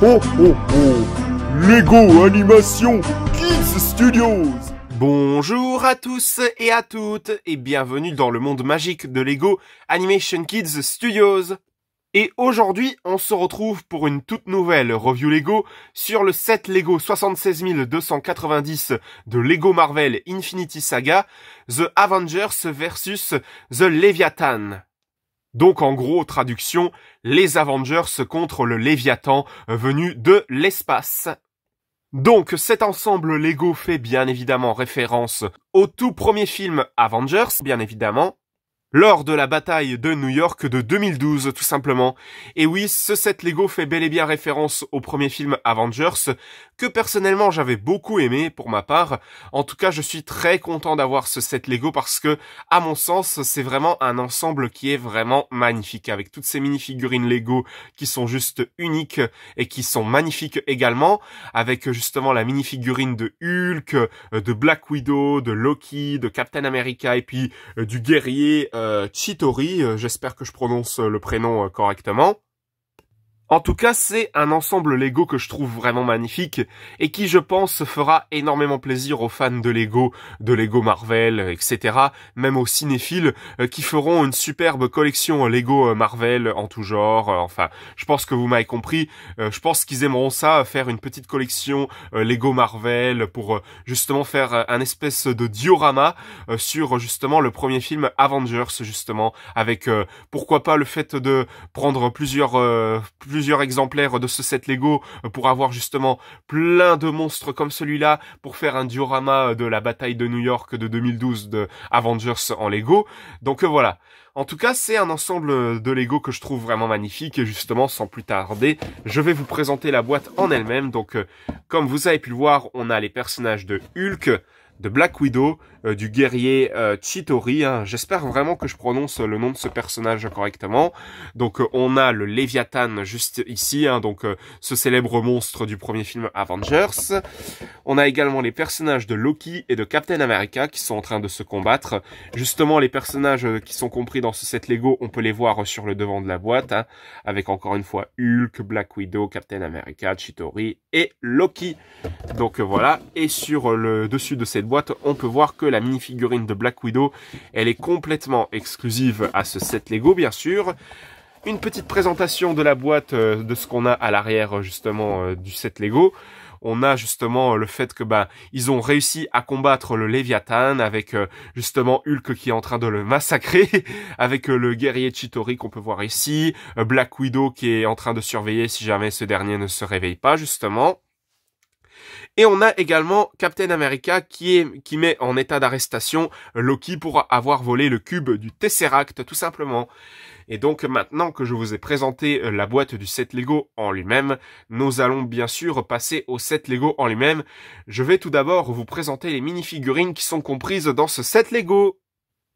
Oh oh oh! Lego Animation Kids Studios! Bonjour à tous et à toutes et bienvenue dans le monde magique de Lego Animation Kids Studios. Et aujourd'hui, on se retrouve pour une toute nouvelle review Lego sur le set Lego 76290 de Lego Marvel Infinity Saga, The Avengers vs The Leviathan. Donc en gros, traduction, les Avengers contre le Léviathan venu de l'espace. Donc cet ensemble Lego fait bien évidemment référence au tout premier film Avengers, bien évidemment, lors de la bataille de New York de 2012, tout simplement. Et oui, ce set Lego fait bel et bien référence au premier film Avengers, que personnellement j'avais beaucoup aimé pour ma part. En tout cas, je suis très content d'avoir ce set Lego parce que, à mon sens, c'est vraiment un ensemble qui est vraiment magnifique, avec toutes ces mini-figurines Lego qui sont juste uniques et qui sont magnifiques également, avec justement la mini-figurine de Hulk, de Black Widow, de Loki, de Captain America et puis du guerrier Chitauri, j'espère que je prononce le prénom correctement. En tout cas, c'est un ensemble Lego que je trouve vraiment magnifique et qui, je pense, fera énormément plaisir aux fans de Lego Marvel, etc., même aux cinéphiles qui feront une superbe collection Lego Marvel en tout genre. Enfin, je pense que vous m'avez compris. Je pense qu'ils aimeront ça, faire une petite collection Lego Marvel pour justement faire un espèce de diorama sur justement le premier film Avengers, justement, avec pourquoi pas le fait de prendre plusieurs exemplaires de ce set Lego pour avoir justement plein de monstres comme celui-là pour faire un diorama de la bataille de New York de 2012 de Avengers en Lego. Donc voilà. En tout cas, c'est un ensemble de Lego que je trouve vraiment magnifique et justement, sans plus tarder, je vais vous présenter la boîte en elle-même. Donc, comme vous avez pu le voir, on a les personnages de Hulk, de Black Widow, du guerrier Chitauri, hein. J'espère vraiment que je prononce le nom de ce personnage correctement. Donc on a le Léviathan juste ici, hein, donc ce célèbre monstre du premier film Avengers. On a également les personnages de Loki et de Captain America qui sont en train de se combattre. Justement, les personnages qui sont compris dans ce set Lego, on peut les voir sur le devant de la boîte, hein, avec encore une fois Hulk, Black Widow, Captain America, Chitauri et Loki. Donc voilà, et sur le dessus de cette boîte, on peut voir que la mini-figurine de Black Widow, elle est complètement exclusive à ce set Lego, bien sûr. Une petite présentation de la boîte, de ce qu'on a à l'arrière, justement, du set Lego. On a justement le fait que ils ont réussi à combattre le Léviathan avec justement Hulk qui est en train de le massacrer, avec le guerrier Chitauri qu'on peut voir ici, Black Widow qui est en train de surveiller si jamais ce dernier ne se réveille pas, justement. Et on a également Captain America qui met en état d'arrestation Loki pour avoir volé le cube du Tesseract, tout simplement. Et donc maintenant que je vous ai présenté la boîte du set Lego en lui-même, nous allons bien sûr passer au set Lego en lui-même. Je vais tout d'abord vous présenter les mini-figurines qui sont comprises dans ce set Lego.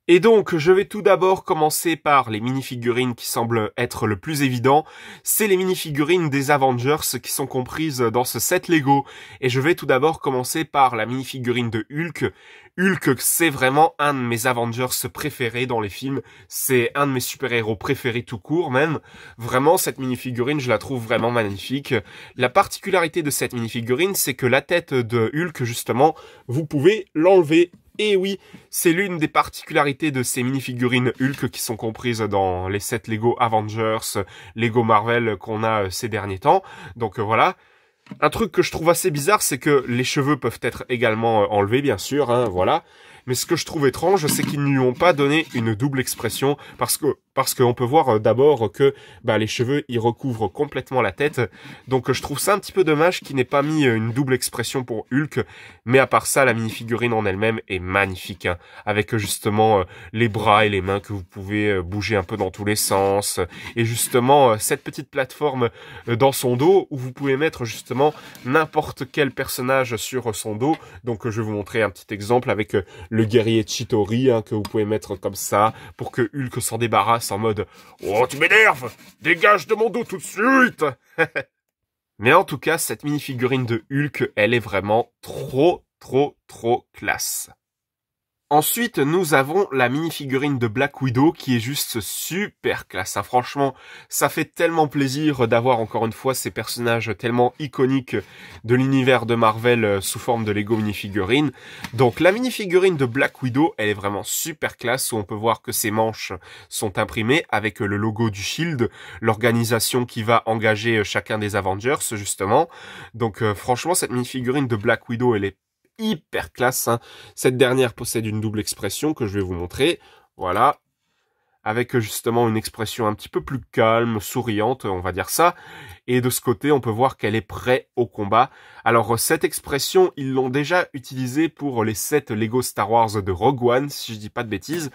Et donc, je vais tout d'abord commencer par les mini-figurines qui semblent être le plus évident. C'est les mini-figurines des Avengers qui sont comprises dans ce set Lego. Et je vais tout d'abord commencer par la mini-figurine de Hulk. Hulk, c'est vraiment un de mes Avengers préférés dans les films. C'est un de mes super-héros préférés tout court même. Vraiment, cette mini-figurine, je la trouve vraiment magnifique. La particularité de cette mini-figurine, c'est que la tête de Hulk, justement, vous pouvez l'enlever. Et oui, c'est l'une des particularités de ces mini-figurines Hulk qui sont comprises dans les sets Lego Avengers, Lego Marvel qu'on a ces derniers temps. Donc voilà. Un truc que je trouve assez bizarre, c'est que les cheveux peuvent être également enlevés, bien sûr, hein, voilà. Mais ce que je trouve étrange, c'est qu'ils ne lui ont pas donné une double expression, parce qu'on peut voir d'abord que les cheveux, ils recouvrent complètement la tête. Donc je trouve ça un petit peu dommage qu'ils n'aient pas mis une double expression pour Hulk. Mais à part ça, la mini-figurine en elle-même est magnifique, hein, avec justement les bras et les mains que vous pouvez bouger un peu dans tous les sens. Et justement, cette petite plateforme dans son dos, où vous pouvez mettre justement n'importe quel personnage sur son dos. Donc je vais vous montrer un petit exemple avec le guerrier Chitauri, hein, que vous pouvez mettre comme ça, pour que Hulk s'en débarrasse en mode « Oh, tu m'énerves! Dégage de mon dos tout de suite !» Mais en tout cas, cette mini-figurine de Hulk, elle est vraiment trop classe. Ensuite, nous avons la mini-figurine de Black Widow qui est juste super classe. Hein. Franchement, ça fait tellement plaisir d'avoir encore une fois ces personnages tellement iconiques de l'univers de Marvel sous forme de Lego mini-figurine. Donc la mini-figurine de Black Widow, elle est vraiment super classe où on peut voir que ses manches sont imprimées avec le logo du Shield, l'organisation qui va engager chacun des Avengers justement. Donc franchement, cette mini-figurine de Black Widow, elle est hyper classe. Hein. Cette dernière possède une double expression que je vais vous montrer. Voilà. Avec justement une expression un petit peu plus calme, souriante, on va dire ça. Et de ce côté, on peut voir qu'elle est prête au combat. Alors, cette expression, ils l'ont déjà utilisée pour les 7 Lego Star Wars de Rogue One, si je dis pas de bêtises.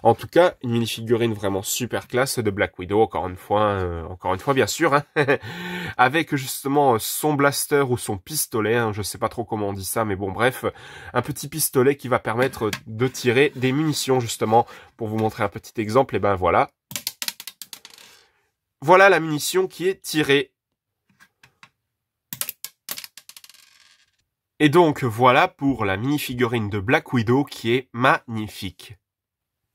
En tout cas, une mini-figurine vraiment super classe de Black Widow, encore une fois, bien sûr, hein. Avec justement son blaster ou son pistolet, hein, je sais pas trop comment on dit ça, mais bon, bref, un petit pistolet qui va permettre de tirer des munitions, justement, pour vous montrer un petit exemple, et ben voilà. Voilà la munition qui est tirée. Et donc voilà pour la mini-figurine de Black Widow qui est magnifique.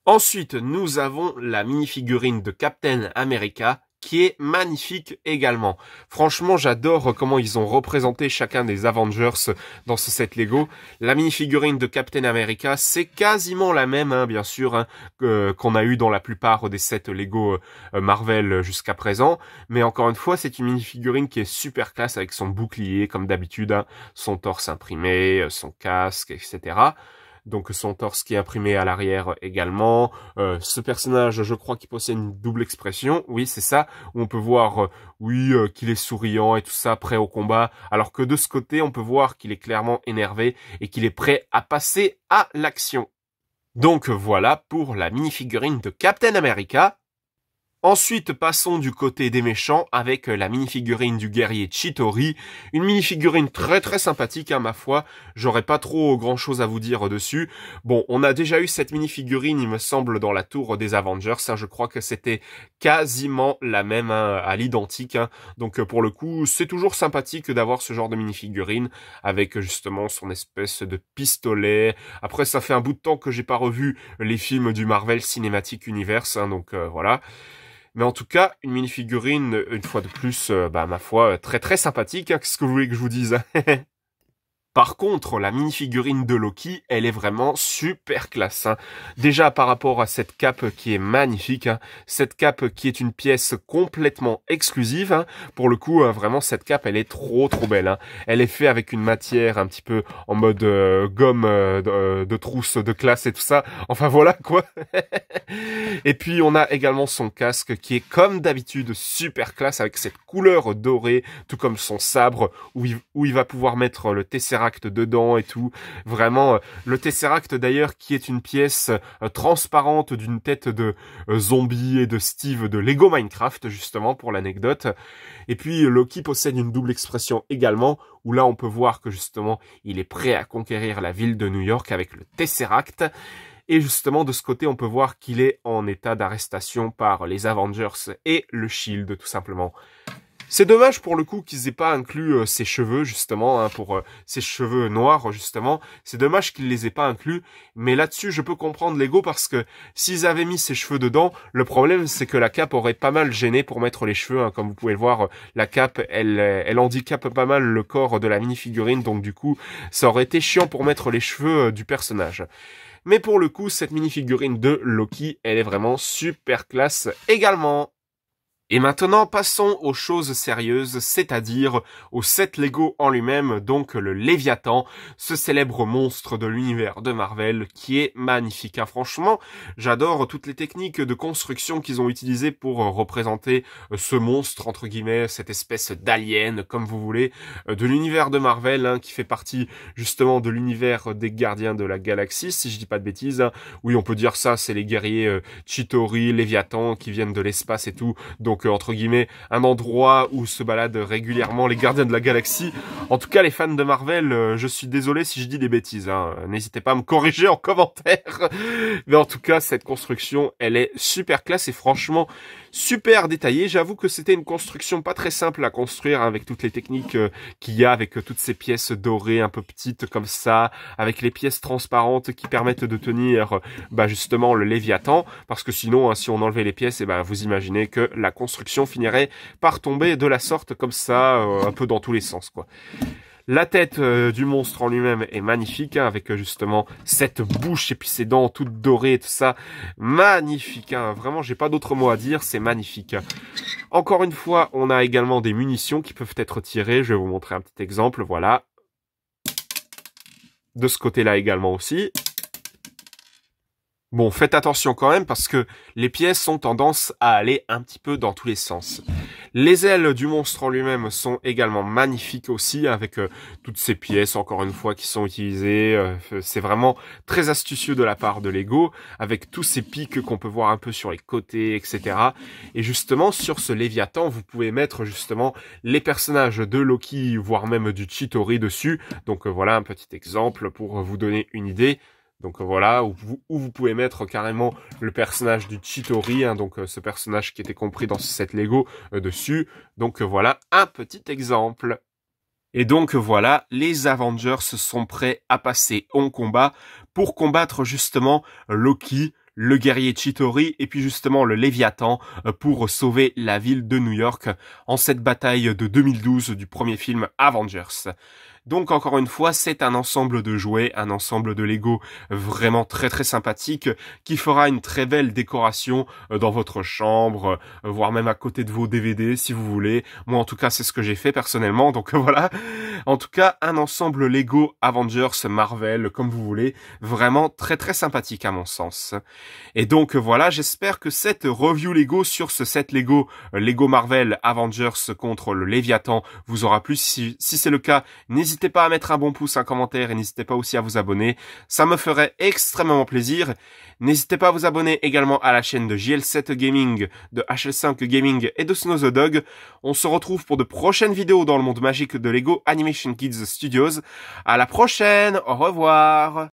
Ensuite, nous avons la mini-figurine de Captain America qui est magnifique également. Franchement, j'adore comment ils ont représenté chacun des Avengers dans ce set Lego. La mini-figurine de Captain America, c'est quasiment la même, hein, bien sûr, hein, qu'on a eu dans la plupart des sets Lego Marvel jusqu'à présent. Mais encore une fois, c'est une mini-figurine qui est super classe avec son bouclier, comme d'habitude, hein, son torse imprimé, son casque, etc. Donc son torse qui est imprimé à l'arrière également. Ce personnage, je crois qu'il possède une double expression. Oui, c'est ça. Où on peut voir, qu'il est souriant et tout ça, prêt au combat. Alors que de ce côté, on peut voir qu'il est clairement énervé et qu'il est prêt à passer à l'action. Donc voilà pour la mini-figurine de Captain America. Ensuite, passons du côté des méchants avec la mini-figurine du guerrier Chitauri. Une mini-figurine très très sympathique, hein, ma foi. J'aurais pas trop grand chose à vous dire dessus. Bon, on a déjà eu cette mini-figurine, il me semble, dans la tour des Avengers. Hein, je crois que c'était quasiment la même, hein, à l'identique. Hein. Donc pour le coup, c'est toujours sympathique d'avoir ce genre de mini-figurine avec justement son espèce de pistolet. Après, ça fait un bout de temps que j'ai pas revu les films du Marvel Cinematic Universe, hein, donc voilà. Mais en tout cas, une mini-figurine, une fois de plus, ma foi, très très sympathique. Hein, qu'est-ce que vous voulez que je vous dise? Par contre, la mini-figurine de Loki, elle est vraiment super classe. Hein. Déjà par rapport à cette cape qui est magnifique, hein. Cette cape qui est une pièce complètement exclusive. Hein. Pour le coup, vraiment, cette cape, elle est trop trop belle. Hein. Elle est faite avec une matière un petit peu en mode gomme de trousse de classe et tout ça. Enfin voilà quoi. Et puis on a également son casque qui est comme d'habitude super classe avec cette couleur dorée, tout comme son sabre où il va pouvoir mettre le Tesseract dedans et tout. Vraiment, le Tesseract d'ailleurs qui est une pièce transparente d'une tête de zombie et de Steve de Lego Minecraft justement pour l'anecdote. Et puis Loki possède une double expression également où là on peut voir que justement il est prêt à conquérir la ville de New York avec le Tesseract. Et justement, de ce côté, on peut voir qu'il est en état d'arrestation par les Avengers et le Shield, tout simplement. C'est dommage pour le coup qu'ils aient pas inclus ses cheveux, justement, hein, pour ses cheveux noirs, justement. C'est dommage qu'ils les aient pas inclus. Mais là-dessus, je peux comprendre Lego parce que s'ils avaient mis ses cheveux dedans, le problème, c'est que la cape aurait pas mal gêné pour mettre les cheveux. Hein. Comme vous pouvez le voir, la cape, elle handicape pas mal le corps de la mini-figurine. Donc du coup, ça aurait été chiant pour mettre les cheveux du personnage. Mais pour le coup, cette mini-figurine de Loki, elle est vraiment super classe également. Et maintenant, passons aux choses sérieuses, c'est-à-dire au set Lego en lui-même, donc le Léviathan, ce célèbre monstre de l'univers de Marvel qui est magnifique. Hein. Franchement, j'adore toutes les techniques de construction qu'ils ont utilisées pour représenter ce monstre, entre guillemets, cette espèce d'alien, comme vous voulez, de l'univers de Marvel, hein, qui fait partie justement de l'univers des Gardiens de la Galaxie, si je dis pas de bêtises. Hein. Oui, on peut dire ça, c'est les guerriers Chitauri, Léviathan, qui viennent de l'espace et tout, donc entre guillemets, un endroit où se baladent régulièrement les Gardiens de la Galaxie. En tout cas, les fans de Marvel, je suis désolé si je dis des bêtises. Hein. N'hésitez pas à me corriger en commentaire. Mais en tout cas, cette construction, elle est super classe et franchement super détaillé. J'avoue que c'était une construction pas très simple à construire avec toutes les techniques qu'il y a, avec toutes ces pièces dorées un peu petites comme ça, avec les pièces transparentes qui permettent de tenir justement le Léviathan, parce que sinon, si on enlevait les pièces, vous imaginez que la construction finirait par tomber de la sorte comme ça, un peu dans tous les sens, quoi. La tête du monstre en lui-même est magnifique, hein, avec justement cette bouche et puis ses dents toutes dorées et tout ça. Magnifique, hein, vraiment, j'ai pas d'autre mot à dire, c'est magnifique. Encore une fois, on a également des munitions qui peuvent être tirées. Je vais vous montrer un petit exemple, voilà. De ce côté-là également aussi. Bon, faites attention quand même parce que les pièces ont tendance à aller un petit peu dans tous les sens. Les ailes du monstre en lui-même sont également magnifiques aussi, avec toutes ces pièces, encore une fois, qui sont utilisées. C'est vraiment très astucieux de la part de Lego, avec tous ces pics qu'on peut voir un peu sur les côtés, etc. Et justement, sur ce Léviathan, vous pouvez mettre justement les personnages de Loki, voire même du Chitauri dessus. Donc voilà un petit exemple pour vous donner une idée. Donc voilà, où vous pouvez mettre carrément le personnage du Chitauri, hein, donc ce personnage qui était compris dans ce set Lego dessus. Donc voilà un petit exemple. Et donc voilà, les Avengers sont prêts à passer en combat pour combattre justement Loki, le guerrier Chitauri et puis justement le Léviathan pour sauver la ville de New York en cette bataille de 2012 du premier film Avengers. Donc encore une fois, c'est un ensemble de jouets, un ensemble de Lego vraiment très très sympathique qui fera une très belle décoration dans votre chambre, voire même à côté de vos DVD si vous voulez. Moi en tout cas c'est ce que j'ai fait personnellement, donc voilà. En tout cas un ensemble Lego Avengers Marvel comme vous voulez, vraiment très très sympathique à mon sens. Et donc voilà, j'espère que cette review Lego sur ce set Lego Marvel Avengers contre le Léviathan vous aura plu. Si c'est le cas, n'hésitez pas à mettre un bon pouce, un commentaire et n'hésitez pas aussi à vous abonner. Ça me ferait extrêmement plaisir. N'hésitez pas à vous abonner également à la chaîne de JL7 Gaming, de HL5 Gaming et de Snow the Dog. On se retrouve pour de prochaines vidéos dans le monde magique de Lego Animation Kids Studios. À la prochaine, au revoir.